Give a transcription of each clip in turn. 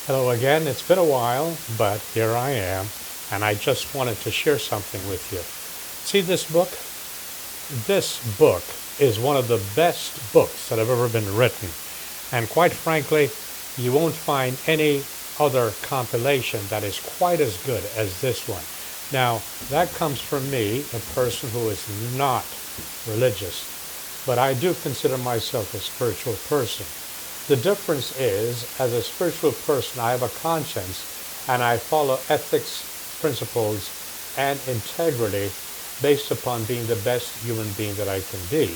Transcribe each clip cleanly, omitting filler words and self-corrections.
Hello again. It's been a while, but here I am, and I just wanted to share something with you. See this book? This book is one of the best books that have ever been written, and quite frankly, you won't find any other compilation that is quite as good as this one. Now, that comes from me, a person who is not religious, but I do consider myself a spiritual person. The difference is, as a spiritual person, I have a conscience and I follow ethics, principles, and integrity based upon being the best human being that I can be.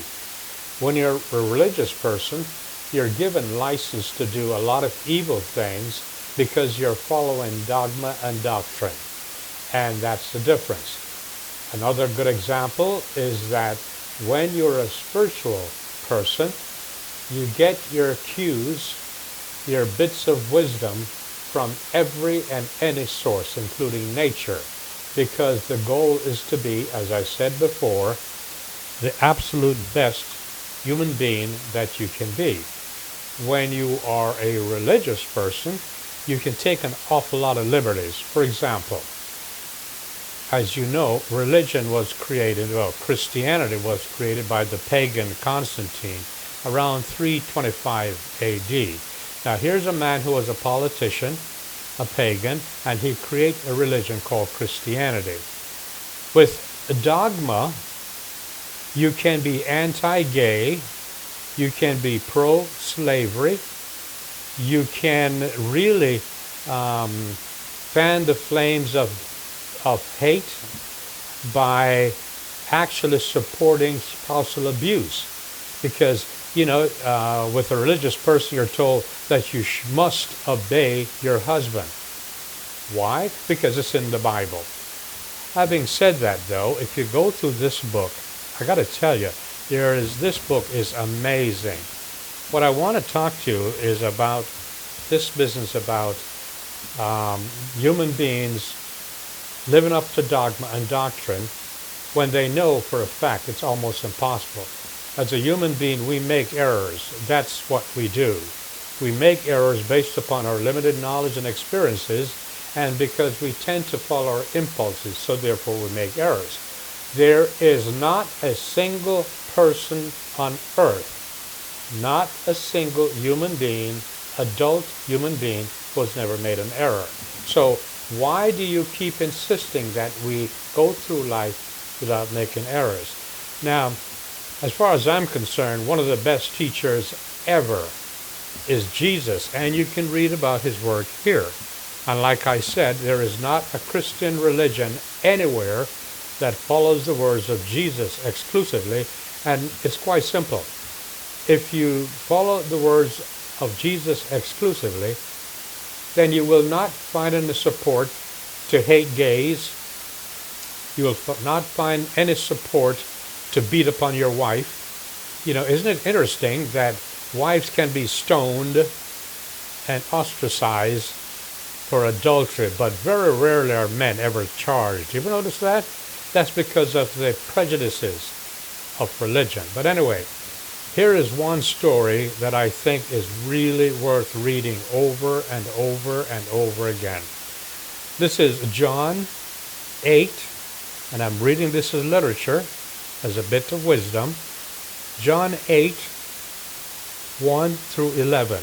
When you're a religious person, you're given license to do a lot of evil things because you're following dogma and doctrine. And that's the difference. Another good example is that when you're a spiritual person, you get your cues, your bits of wisdom from every and any source, including nature, because the goal is to be, as I said before, the absolute best human being that you can be. When you are a religious person, you can take an awful lot of liberties. For example, as you know, religion was created, Christianity was created by the pagan Constantine around 325 AD. Now here's a man who was a politician, a pagan, and he created a religion called Christianity. With dogma, you can be anti-gay, you can be pro-slavery, you can really fan the flames of hate by actually supporting spousal abuse. Because, with a religious person, you're told that you must obey your husband. Why? Because it's in the Bible. Having said that, though, if you go through this book, I got to tell you, this book is amazing. What I want to talk to you is about this business about human beings living up to dogma and doctrine when they know for a fact it's almost impossible. As a human being, we make errors. That's what we do. We make errors based upon our limited knowledge and experiences, and because we tend to follow our impulses, so therefore we make errors. There is not a single person on earth, not a single human being, adult human being, who has never made an error. So why do you keep insisting that we go through life without making errors? Now, as far as I'm concerned, one of the best teachers ever is Jesus, and you can read about his work here. And like I said, there is not a Christian religion anywhere that follows the words of Jesus exclusively, and it's quite simple. If you follow the words of Jesus exclusively, then you will not find any support to hate gays. You will not find any support to beat upon your wife. Isn't it interesting that wives can be stoned and ostracized for adultery, but very rarely are men ever charged? You ever notice that? That's because of the prejudices of religion. But anyway, here is one story that I think is really worth reading over and over and over again. This is John 8, and I'm reading this as literature, as a bit of wisdom. John 8, 1 through 11.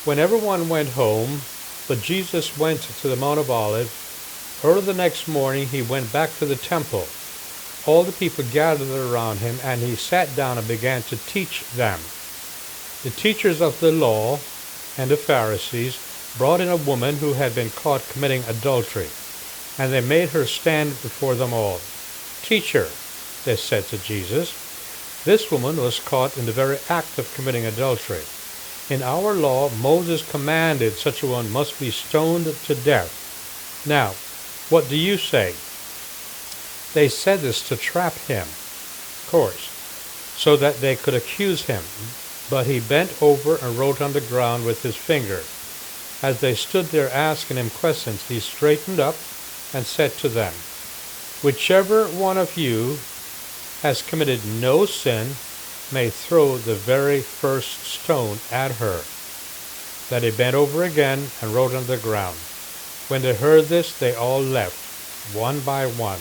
When everyone went home, but Jesus went to the Mount of Olives, early the next morning he went back to the temple. All the people gathered around him, and he sat down and began to teach them. The teachers of the law and the Pharisees brought in a woman who had been caught committing adultery, and they made her stand before them all. "Teacher," they said to Jesus, "this woman was caught in the very act of committing adultery. In our law, Moses commanded such a one must be stoned to death. Now, what do you say?" They said this to trap him, of course, so that they could accuse him. But he bent over and wrote on the ground with his finger. As they stood there asking him questions, he straightened up and said to them, "Whichever one of you has committed no sin may throw the very first stone at her." Then he bent over again and wrote on the ground. When they heard this, they all left, one by one,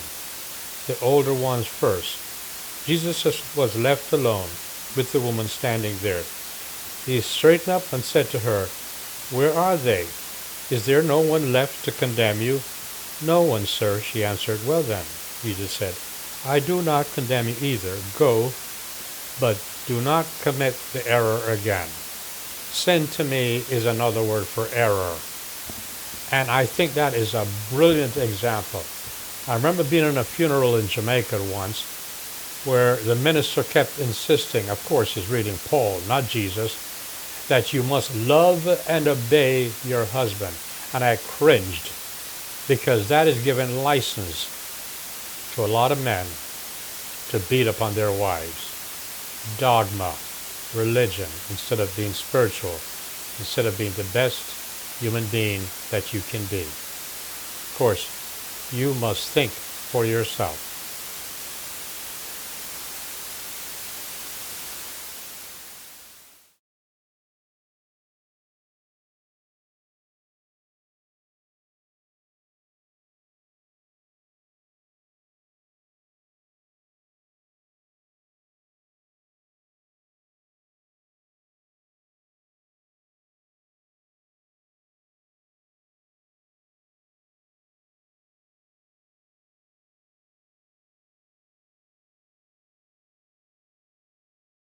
the older ones first. Jesus was left alone with the woman standing there. He straightened up and said to her, "Where are they? Is there no one left to condemn you?" "No one, sir," she answered. "Well then," Jesus said, "I do not condemn you either. Go, but do not commit the error again." Sin to me is another word for error. And I think that is a brilliant example. I remember being in a funeral in Jamaica once where the minister kept insisting, of course he's reading Paul, not Jesus, that you must love and obey your husband. And I cringed because that is giving license to a lot of men to beat upon their wives. Dogma, religion, instead of being spiritual, instead of being the best human being that you can be. Of course, you must think for yourself.